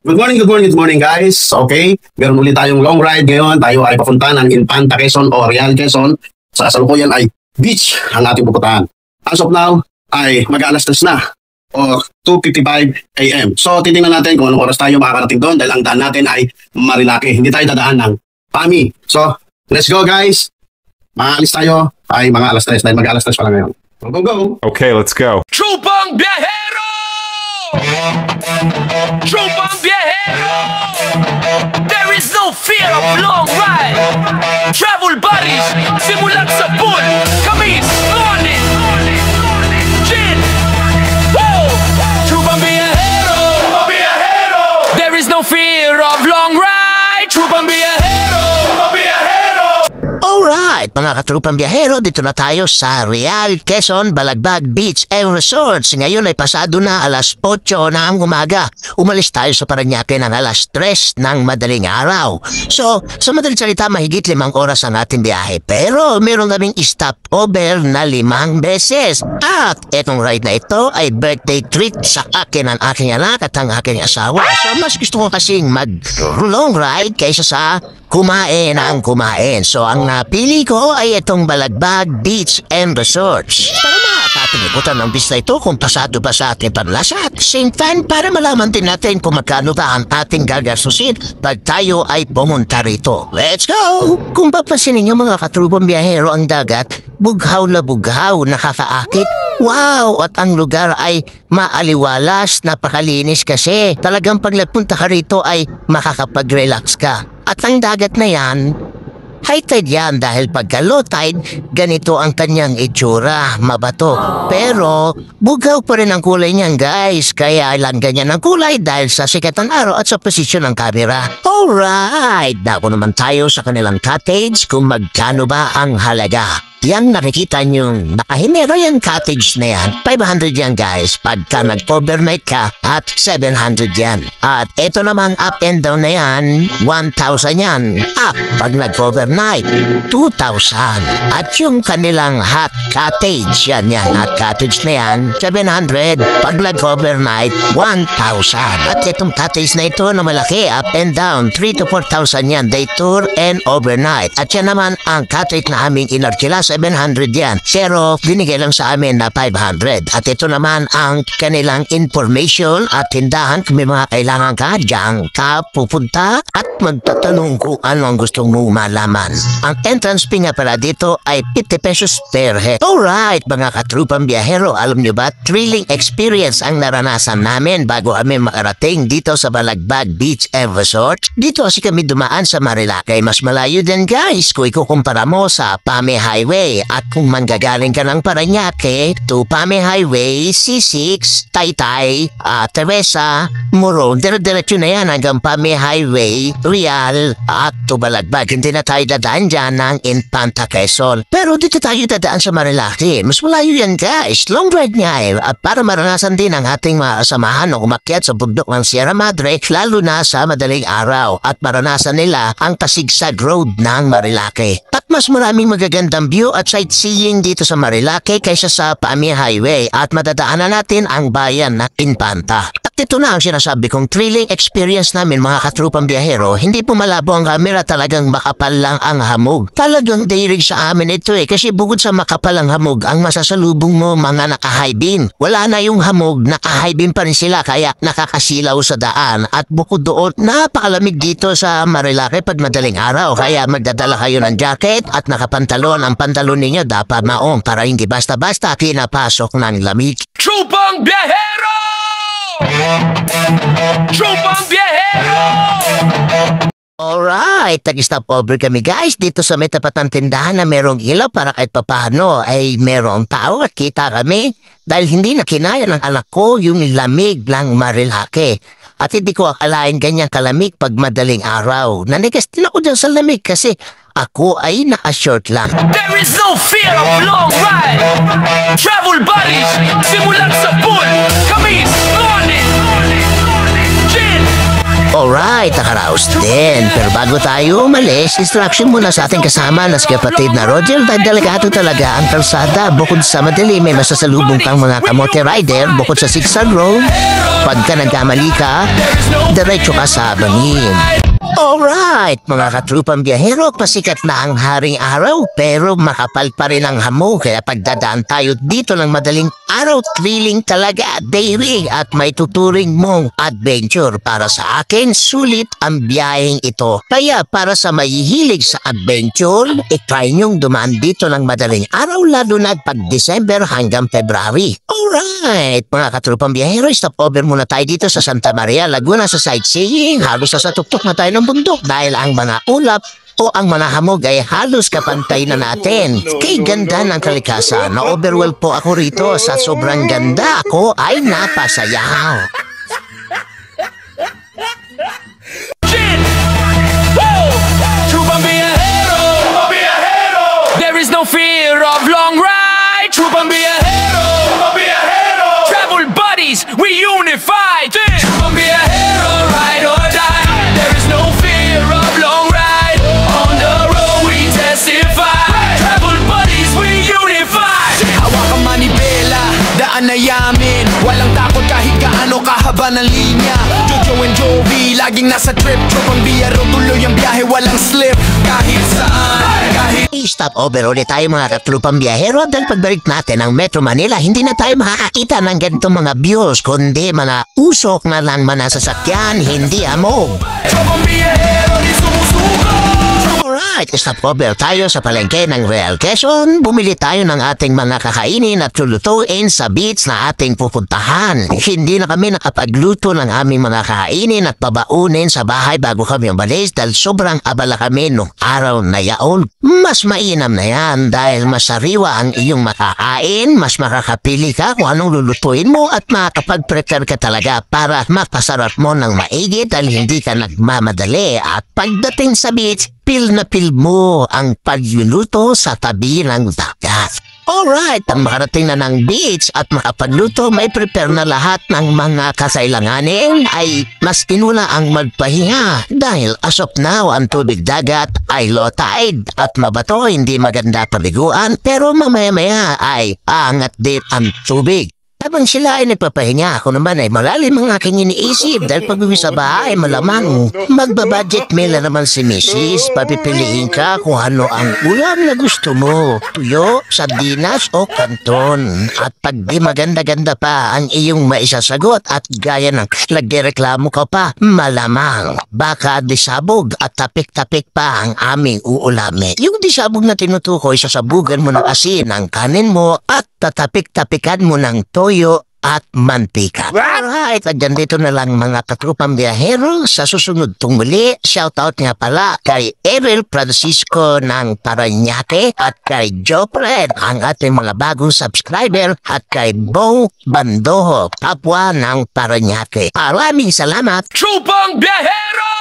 Good morning guys. Okay, meron ulit tayong long ride ngayon. Tayo ay papunta ng Infanta, Quezon o Real Quezon. Sa kasalukuyan ay beach ang ating pupuntahan. As of now ay mag-alas 3 na o 2:55 AM. So titingnan natin kung anong oras tayo makakarating doon dahil ang daan natin ay Marilake. Hindi tayo dadaan ng Pami. So let's go guys. Maalis tayo ay mga alas 3 dahil mag-alas 3 pa lang ngayon. Go, go, go. Okay, let's go. Tropang Viajero! Tropang Viajero! There is no fear of long ride. Travel buddies, simulat sa pool. Kamis, morning, gin. Woo! Tropang Viajero! Tropang Viajero! There is no fear of long ride. Tropang Viajero! Tropang Viajero! Alright, mga katrupang biyahero, dito na tayo sa Real Quezon, Balagbag Beach and Resorts. Ngayon ay pasado na alas 8 na ang umaga. Umalis tayo sa Parañaque ng alas 3 ng madaling araw. So, sa madaling salita, mahigit 5 oras ang ating biyahe. Pero meron kaming stopover na 5 beses. At etong ride na ito ay birthday treat sa akin ang aking anak at ang aking asawa. So, mas gusto ko kasing mag-long ride kaysa sa kumain ang kumain. So, ang napili ko ay itong Balagbag Beach and Resorts. Para makakatiniputan ng bis na ito kung pasado ba sa ating panlasa. At same time, para malaman din natin kung magkano ba ang ating gagasusin pag tayo ay pumunta rito. Let's go! Kung papansin ninyo mga katrupang biyahero, ang dagat, bughaw na bughaw, nakakaakit. Wow! At ang lugar ay maaliwalas, napakalinis kasi. Talagang pag nagpunta ka rito ay makakapag-relax ka. At ang dagat na yan, high tide yan dahil pagka low tide, ganito ang kanyang itsura, mabato. Pero, bugaw pa rin ang kulay niyan guys, kaya lang ganyan ang kulay dahil sa sikat ng araw at sa posisyon ng camera. Alright, dako naman tayo sa kanilang cottage kung magkano ba ang halaga. Yang nakikita niyong nakahimero yung cottage na yan, 500 yan guys, pagka nag-overnight ka at 700 yan. At ito namang up and down na yan, 1,000 yan. Up pag nag-overnight, 2,000. At yung kanilang hot cottage, yan hot cottage na yan, 700. Pag nag-overnight, 1,000. At itong cottage na ito na malaki, up and down, 3 to 4,000 yan, day tour and overnight. At yan naman ang cottage na aming inarkila, 700 yan. Pero binigay lang sa amin na 500. At ito naman ang kanilang information at tindahan kung may mga kailangan ka, diyan ka pupunta at magtatanong kung ano ang gustong mo malaman. Ang entrance fee nga pala dito ay 50 pesos per head. Alright, mga katrupang biyahero, alam nyo ba, thrilling experience ang naranasan namin bago kami makarating dito sa Balagbag Beach and Resort. Dito kasi kami dumaan sa Marilake. Mas malayo din guys kung ikukumpara mo sa Pame Highway. At kung manggagaling ka ng Parañaque to Pame Highway, C6, Taytay, Teresa, Moron, dire-diretso na yan hanggang Pame Highway, Real, at to Balagbag. Hindi na tayo dadaan dyan ng Infanta, Quezon. Pero dito tayo dadaan sa Marilake. Mas malayo yan guys. Long ride nga eh. At para maranasan din ang ating mga kasamahan na umakyat sa bundok ng Sierra Madre, lalo na sa madaling araw. At maranasan nila ang kasigsag road ng Marilake. At mas maraming magagandang view at sightseeing dito sa Marilake kaysa sa Pame Highway at madadaanan natin ang bayan na Infanta. At ito na ang sinasabi kong thrilling experience namin mga katrupang biyahero. Hindi po malabo ang camera, talagang makapal lang ang hamog. Talagang dairig sa amin ito kasi bukod sa makapal ang hamog, ang masasalubong mo mga naka-high beam. Wala na yung hamog, naka-high beam pa rin sila kaya nakakasilaw sa daan. At bukod doon, napakalamig dito sa Marilake pag madaling araw kaya magdadala kayo ng jacket at nakapantalon. Ang pantalon ninyo dapat maong para hindi basta-basta pinapasok ng lamig. Tropang Viajero! Tropang Viajero! Alright, nag-stop over kami guys dito sa may tapat ng tindahan na merong ilaw para kahit papano ay merong tao at kita kami dahil hindi na kinaya ng anak ko yung lamig ng Marilake. At hindi ko akalain ganyan kalamig pag madaling araw. Nanigas din ako dyan sa lamig kasi ako ay naka-short lang. There is no fear of long ride. Travel buddies, simulat sa pool. Kamis, morning, gin. Alright, nakaraos din. Pero bago tayo umalis, instruction muna sa ating kasama na si kapatid na Roger dahil delikado talaga ang kalsada. Bukod sa madilim, may masasalubong kang mga kamote rider. Bukod sa zigzag road, pagka nagkamali ka, diretso ka sa bangin. Alright, mga katrupang biyahero, pasikat na ang haring araw pero makapal pa rin ang hamog. Kaya pagdadaan tayo dito ng madaling araw, thrilling talaga, daring at may tuturing mong adventure. Para sa akin, sulit ang biyaheng ito. Kaya para sa mahihilig sa adventure, itry nyong dumaan dito ng madaling araw lalo na pag December hanggang February. Alright, mga katrupang biyahero, stop over muna tayo dito sa Santa Maria, Laguna sa sightseeing. Halos sa tuktok na tayo ng bundok dahil ang mga ulap o ang mga hamog ay halos kapantay na natin. Kay ganda ng kalikasan, na-overwhelmed po ako rito sa sobrang ganda. Ako ay napasayaw. Trupang biyahero, there is no fear of long ride. Trupang biyahero, travel buddies, we unified. Trupang biyahero, ride or die. There is no fear of long ride. On the road we testify. Travel buddies, we unified. Hawak ang manibela, daan na yamin. Walang takot kahit gaano kahaba ng linya. Jojo and Jovi, laging nasa trip. Trupang biyahero, tuloy ang biyahe, walang slip. Kahit saan, kahit Stop over ulit tayo mga katrupang biyahero dahil pagbalik natin ng Metro Manila, hindi na tayo makakakita ng ganitong mga views, kundi mga usok na lang mga sasakyan, hindi hamog. Trupang biyahero, di sumusuko. Alright, stop over tayo sa palengke ng Real Quezon. Bumili tayo ng ating mga kakainin at lulutuin sa beach na ating pupuntahan. Hindi na kami nakapagluto ng aming mga kakainin at babaunin sa bahay bago kami umalis dahil sobrang abala kami nung araw na yaon. Mas mainam na yan dahil mas sariwa ang iyong makakain, mas makakapili ka kung anong lulutuin mo at makakapag-prepare ka talaga para mapasarap mo ng maigi dahil hindi ka nagmamadali. At pagdating sa beach, feel na feel mo ang pagluluto sa tabi ng dagat. Alright, ang makarating na ng beach at makapagluto, may prepare na lahat ng mga kasailanganin ay mas kinuna ang magpahinga dahil as of now ang tubig dagat ay low tide at mabato, hindi maganda paliguan pero mamaya-maya ay aangat din ang tubig. Habang sila ay nagpapahinga, ako naman ay malalim ang aking iniisip dahil pag-uwi sa bahay malamang magbabudget meal na naman si Mrs. Papipiliin ka kung ano ang ulam na gusto mo, tuyo, sardinas o kanton. At pag di maganda-ganda pa ang iyong maisasagot at gaya ng nagreklamo ka pa, malamang baka disabog at tapik-tapik pa ang aming uulamin. Yung disabog na tinutukoy, sasabugan mo ng asin ang kanin mo at tatapik-tapikan mo ng toyo at mantika. Alright, at dito na lang mga katrupang biyahero. Sa susunod muli, shoutout nga pala kay Errol Francisco ng Paranaque at kay Jopred, ang ating mga bagong subscriber, at kay Bong Bandoho, Papua ng Paranaque. Maraming salamat! Trupang biyahero!